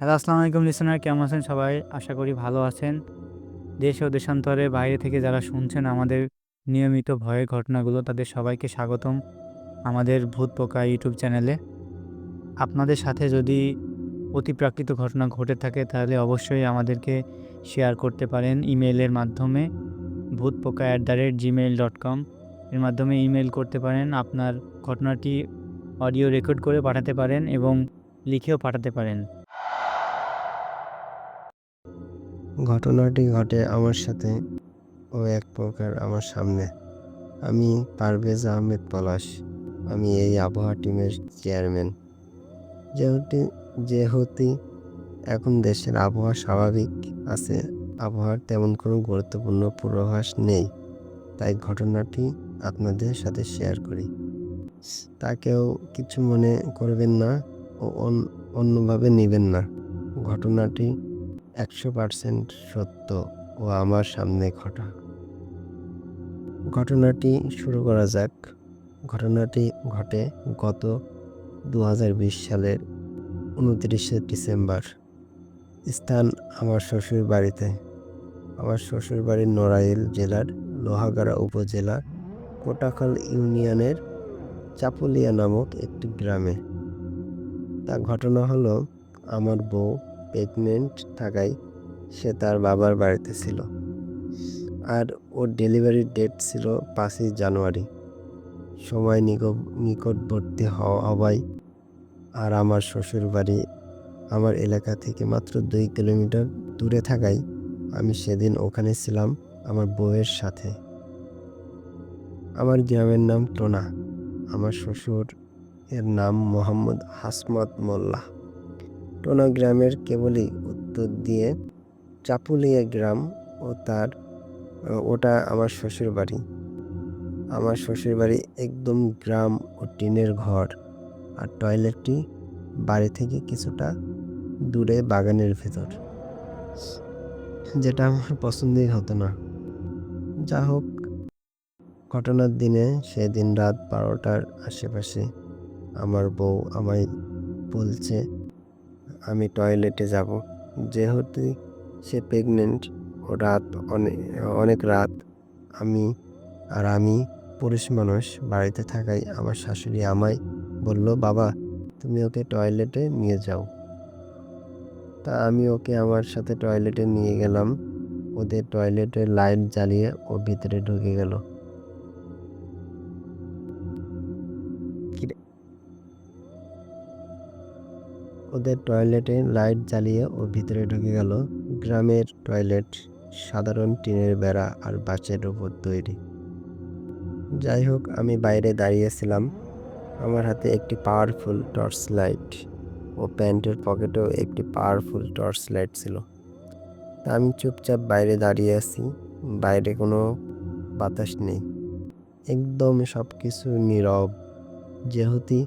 Hello, আসসালামু আলাইকুম listener, কেমন আছেন সবাই? আশা করি ভালো আছেন। দেশ ও দেশান্তরে বাইরে থেকে যারা শুনছেন আমাদের নিয়মিত ভয়ের ঘটনাগুলো, তাদের সবাইকে স্বাগতম আমাদের ভূত পোকা ইউটিউব চ্যানেলে। আপনাদের সাথে যদি অতিপ্রাকৃত ঘটনা ঘটে থাকে তাহলে অবশ্যই আমাদেরকে শেয়ার করতে পারেন ইমেইলের মাধ্যমে bhootpoka@gmail.com এর মাধ্যমে ইমেইল করতে পারেন। আপনার ঘটনাটি অডিও রেকর্ড করে পাঠাতে পারেন এবং লিখেও পাঠাতে পারেন। ঘটনাটি ঘটে আমার সাথে ও এক প্রকার আমার সামনে। আমি পারভেজ আহমেদ পলাশ। আমি এই আবহাওয়া টিমের চেয়ারম্যান। যেহেতু যেহেতু এখন দেশের আবহাওয়া স্বাভাবিক আছে, আবহাওয়ার তেমন কোনো গুরুত্বপূর্ণ পূর্বাভাস নেই, তাই ঘটনাটি আপনাদের সাথে শেয়ার করি। তাকেও কিছু মনে করবেন না ও অন্যভাবে নেবেন না। ঘটনাটি 100% সত্য ও আমার সামনে ঘটা। ঘটনাটি শুরু করা যাক। ঘটনাটি ঘটে গত 2020 সালের 29শে ডিসেম্বর। স্থান আমার শ্বশুর বাড়িতে। আমার শ্বশুর বাড়ি নড়াইল জেলার লোহাগাড়া উপজেলা কোটাখাল ইউনিয়নের চাপুলিয়া নামক একটি গ্রামে। তা ঘটনা হলো, আমার বউ প্রেগনেন্ট থাকায় সে তার বাবার বাড়িতে ছিল। আর ওর ডেলিভারির ডেট ছিল 5ই জানুয়ারি। সময় নিকটবর্তী হওয়ায় আর আমার শ্বশুরবাড়ি আমার এলাকা থেকে মাত্র 2 কিলোমিটার দূরে থাকায় আমি সেদিন ওখানে ছিলাম আমার বউয়ের সাথে। আমার গ্রামের নাম টোনা। আমার শ্বশুর এর নাম মোহাম্মদ হাসমত মোল্লা। টোনা গ্রামের কেবলই উত্তর দিয়ে চাপুলিয়া গ্রাম ও ওটা আমার শ্বশুর বাড়ি। আমার শ্বশুর বাড়ি একদম গ্রাম ও টিনের ঘর, আর টয়লেটটি বাড়ি থেকে কিছুটা দূরে বাগানের ভেতর, যেটা আমার পছন্দই হতো না। যা হোক, ঘটনার দিনে সেদিন রাত 12টার আশেপাশে আমার বউ আমায় বলছে আমি টয়লেটে যাব। যেহেতু সে প্রেগনেন্ট ও রাত অনেক অনেক রাত, আমি পুরুষ মানুষ বাড়িতে থাকায় আমার শাশুড়ি আমায় বলল, বাবা তুমি ওকে টয়লেটে নিয়ে যাও। তা আমি ওকে আমার সাথে টয়লেটে নিয়ে গেলাম। ওদের টয়লেটের লাইট জ্বালিয়ে ও ভিতরে ঢুকে গেল। কিরে, ওদের টয়লেটে লাইট জ্বালিয়ে ও ভিতরে ঢুকে গেল। গ্রামের টয়লেট, সাধারণ টিনের বেড়া আর বাঁশের উপর তৈরি। যাই হোক, আমি বাইরে দাঁড়িয়েছিলাম। আমার হাতে একটি পাওয়ারফুল টর্চ লাইট ও প্যান্টের পকেটেও একটি পাওয়ারফুল টর্চ লাইট ছিল। তা আমি চুপচাপ বাইরে দাঁড়িয়ে আছি। বাইরে কোনো বাতাস নেই, একদম সবকিছু নীরব। যেহেতু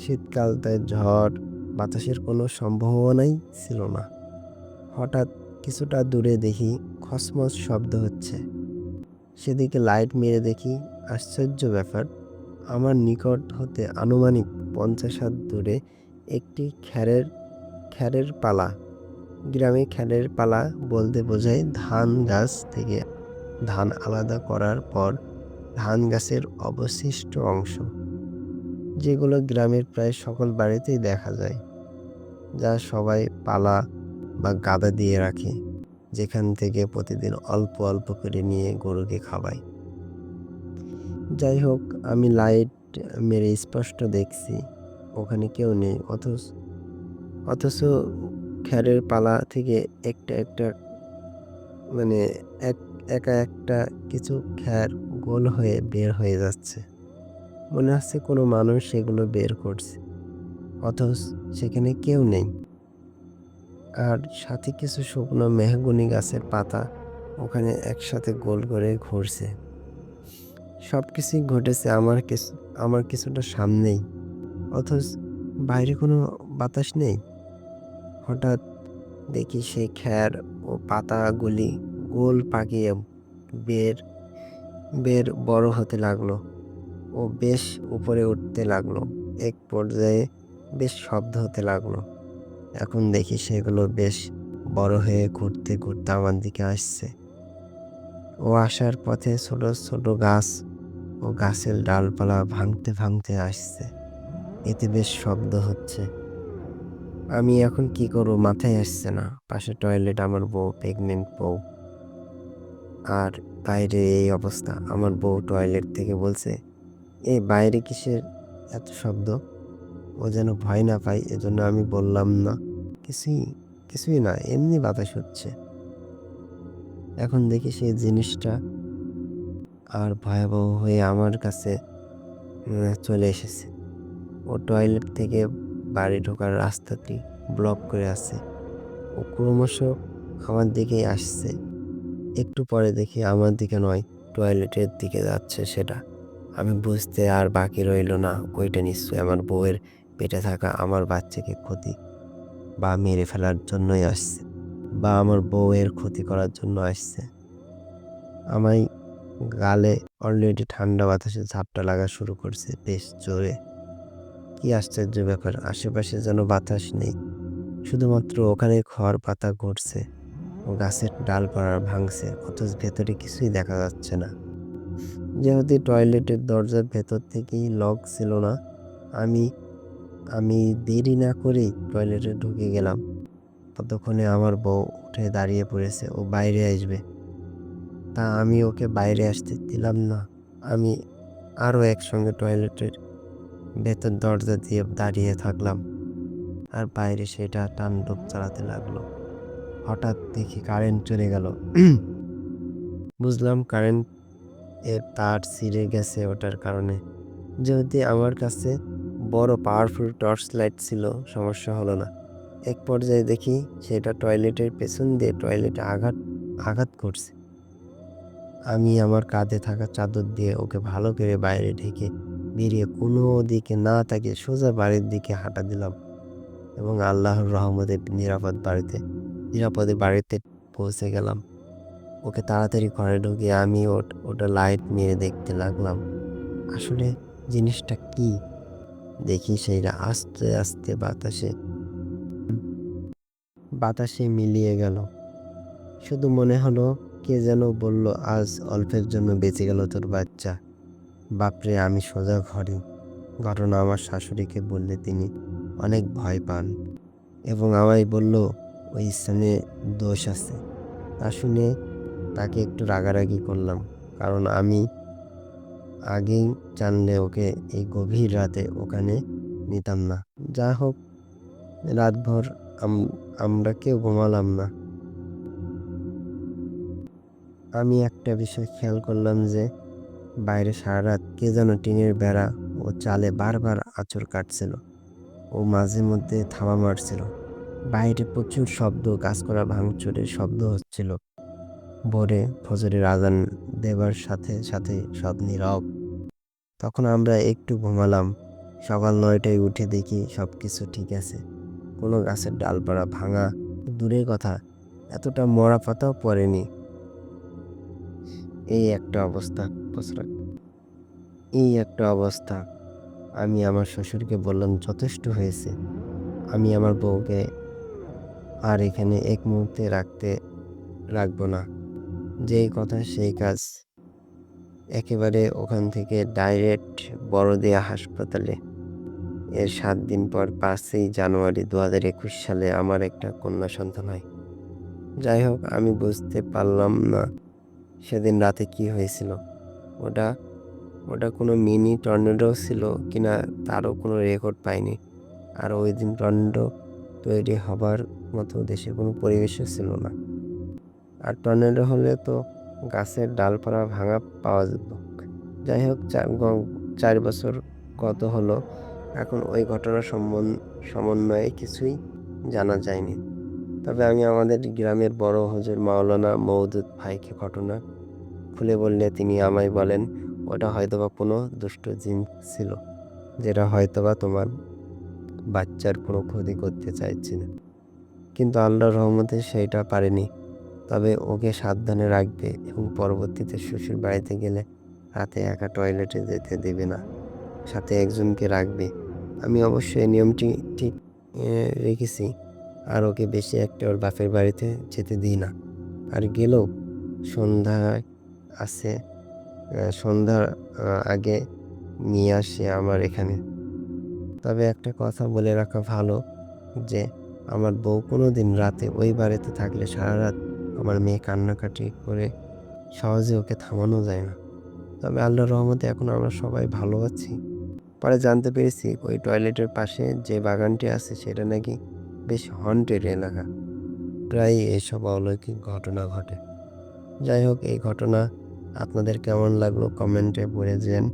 শীতকাল, তাই ঝড় বাতাসের কোনো সম্ভাবনাই ছিল না। হঠাৎ কিছুটা দূরে দেখি খসমস শব্দ হচ্ছে। সেদিকে লাইট মেরে দেখি, আশ্চর্য ব্যাপার, আমার নিকট হতে আনুমানিক 50 হাত দূরে একটি খ্যারের পালা। গ্রামে খ্যারের পালা বলতে বোঝায় ধান গাছ থেকে ধান আলাদা করার পর ধান গাছের অবশিষ্ট অংশ, যেগুলো গ্রামের প্রায় সকল বাড়িতেই দেখা যায়, যা সবাই পালা বা গাদা দিয়ে রাখে, যেখান থেকে প্রতিদিন অল্প অল্প করে নিয়ে গরুকে খাওয়ায়। যাই হোক, আমি লাইট মেরে স্পষ্ট দেখছি ওখানে কেউ নেই। অথচ খ্যারের পালা থেকে একটা একটা মানে একা একটা কিছু খ্যার গোল হয়ে বের হয়ে যাচ্ছে। মনে হচ্ছে কোনো মানুষ সেগুলো বের করছে, অথচ সেখানে কেউ নেই। আর সাথে কিছু শুকনো মেহগনি গাছের পাতা ওখানে একসাথে গোল করে ঘুরছে। সবকিছুই ঘটেছে আমার কিছুটা সামনেই, অথচ বাইরে কোনো বাতাস নেই। হঠাৎ দেখি সেই খ্যার ও পাতাগুলি গোল পাকিয়ে বের বের বড় হতে লাগলো ও বেশ উপরে উঠতে লাগলো। এক পর্যায়ে বেশ শব্দ হতে লাগলো এখন দেখি সেগুলো বেশ বড় হয়ে ঘুরতে ঘুরতে আমার দিকে আসছে। ও আসার পথে ছোট ছোট গাছ ও গাছের ডালপালা ভাঙতে ভাঙতে আসছে। এতে বেশ শব্দ হচ্ছে। আমি এখন কি করব মাথায় আসছে না। পাশে টয়লেট, আমার বউ, প্রেগনেন্ট বউ। আর বাইরে এই অবস্থা। আমার বউ টয়লেট থেকে বলছে, এই বাইরে কিসের এত শব্দ? ও যেন ভয় না পায় এজন্য আমি বললাম না, কিছুই কিছুই না, এমনি বাতাস হচ্ছে। এখন দেখি সেই জিনিসটা আর ভয়াবহ হয়ে আমার কাছে চলে এসেছে। ও টয়লেট থেকে বাড়ি ঢোকার রাস্তাটি ব্লক করে আছে। ও ক্রমশ আমার দিকেই আসছে। একটু পরে দেখি আমার দিকে নয়, টয়লেটের দিকে যাচ্ছে সেটা। আমি বুঝতে আর বাকি রইল না, ওইটা নিশ্চয়ই আমার বউয়ের পেটে থাকা আমার বাচ্চাকে ক্ষতি বা মেরে ফেলার জন্যই আসছে, বা আমার বউয়ের ক্ষতি করার জন্য আসছে। আমায় গালে অলরেডি ঠান্ডা বাতাসে ঝাপটা লাগা শুরু করছে বেশ জোরে। কি আশ্চর্য ব্যাপার, আশেপাশে যেন বাতাস নেই, শুধুমাত্র ওখানে খড় পাতা ঘুরছে ও গাছের ডালপালা ভাঙছে, অথচ ভেতরে কিছুই দেখা যাচ্ছে না। যেহেতু টয়লেটের দরজার ভেতর থেকেই লক ছিল না, আমি আমি দেরি না করেই টয়লেটে ঢুকে গেলাম। ততক্ষণে আমার বউ উঠে দাঁড়িয়ে পড়েছে, ও বাইরে আসবে। তা আমি ওকে বাইরে আসতে দিলাম না। আমি আরও একসঙ্গে টয়লেটের ভেতর দরজা দিয়ে দাঁড়িয়ে থাকলাম, আর বাইরে সেটা তাণ্ডব চালাতে লাগলো। হঠাৎ দেখি কারেন্ট চলে গেল। বুঝলাম কারেন্ট এর তার ছিঁড়ে গেছে ওটার কারণে। যেহেতু আমার কাছে বড় পাওয়ারফুল টর্চ লাইট ছিল, সমস্যা হলো না। এক পর্যায়ে দেখি সেটা টয়লেটের পেছন দিয়ে টয়লেটে আঘাত আঘাত করছে। আমি আমার কাঁধে থাকা চাদর দিয়ে ওকে ভালো করে বাইরে ঢেকে বেরিয়ে কোনো দিকে না তাকিয়ে সোজা বাড়ির দিকে হাঁটা দিলাম, এবং আল্লাহর রহমতে নিরাপদে বাড়িতে পৌঁছে গেলাম। ওকে তাড়াতাড়ি ঘরে ঢুকিয়ে আমি ওটা লাইট মেরে দেখতে লাগলাম আসলে জিনিসটা কি। দেখি সেইটা আস্তে আস্তে বাতাসে মিলিয়ে গেল। শুধু মনে হলো কে যেন বলল, আজ অল্পের জন্য বেঁচে গেল তোর বাচ্চা। বাপরে, আমি সোজা ঘরে। ঘটনা আমার শাশুড়িকে বললে তিনি অনেক ভয় পান এবং আমায় বলল ওই স্থানে দোষ আছে। তা শুনে তাকে একটু রাগারাগি করলাম, কারণ আমি আগেই জানলে ওকে এই গভীর রাতে ওখানে নিতাম না। যা হোক, রাতভর আমরা কেউ ঘুমালাম না। আমি একটা বিষয় খেয়াল করলাম যে বাইরে সারা রাত কে যেন টিনের বেড়া ও চালে বারবার আঁচড় কাটছিল ও মাঝে মধ্যে থামা মারছিল। বাইরে প্রচুর শব্দ, গাছপালা ভাঙচুরের শব্দ হচ্ছিল। ভোরে ফজরের আজান দেবার সাথে সাথে সব নীরব। তখন আমরা একটু ঘুমালাম। সকাল 9টায় উঠে দেখি সবকিছু ঠিক আছে। কোনো গাছের ডালপালা ভাঙা দূরের কথা, এতটা মরা পাতাও পড়েনি। এই একটা অবস্থা বছর এই একটা অবস্থা। আমি আমার শ্বশুরকে বললাম, যথেষ্ট হয়েছে। আমি আমার বউকে আর এখানে এক মুহূর্তে রাখবো না। যেই কথা সেই কাজ। একেবারে ওখান থেকে ডাইরেক্ট বড়দিয়া হাসপাতালে। এর 7 দিন পর 5ই জানুয়ারি 2021 সালে আমার একটা কন্যা সন্তান হয়। যাই হোক, আমি বুঝতে পারলাম না সেদিন রাতে কি হয়েছিল। ওটা ওটা কোনো মিনি টর্নেডো ছিল কিনা তারও কোনো রেকর্ড পাইনি। আর ওই দিন টর্নেডো তৈরি হবার মতো দেশে কোনো পরিবেশও ছিল না। আর টর্নেডো হলে তো গাছের ডালপালা ভাঙা পাওয়া যেত। যাই হোক, 4 বছর গত হলো, এখন ওই ঘটনার সমন্বয়ে কিছুই জানা যায়নি। তবে আমি আমাদের গ্রামের বড় হুজুর মাওলানা মওদুদ ভাইকে ঘটনা খুলে বললে তিনি আমায় বলেন, ওটা হয়তোবা কোনো দুষ্ট জিন ছিল, যেটা হয়তোবা তোমার বাচ্চার কোনো ক্ষতি করতে চাইছিল, কিন্তু আল্লাহর রহমতে সেইটা পারেনি। তবে ওকে সাবধানে রাখবে এবং পরবর্তীতে শ্বশুর বাড়িতে গেলে রাতে একা টয়লেটে যেতে দেবে না, সাথে একজনকে রাখবে। আমি অবশ্যই এই নিয়মটি ঠিক রেখেছি। আর ওকে বেশি একটা ওর বাপের বাড়িতে যেতে দিই না। আর গেলেও সন্ধ্যায় আসে, সন্ধ্যার আগে নিয়ে আসে আমার এখানে। তবে একটা কথা বলে রাখা ভালো যে আমার বউ কোনোদিন রাতে ওই বাড়িতে থাকলে সারা রাত আমার মেয়ে কান্নাকাটি করে সহজে ওকে থামানো যায় না। তবে আল্লাহর রহমতে এখন আমরা সবাই ভালো আছি। পরে জানতে পেরেছি ওই টয়লেটের পাশে যে বাগানটি আছে সেটা নাকি বেশ হন্টেড এলাকা। প্রায়ই এসব অলৌকিক ঘটনা ঘটে। যাই হোক, এই ঘটনা আপনাদের কেমন লাগলো কমেন্টে বলে দিন।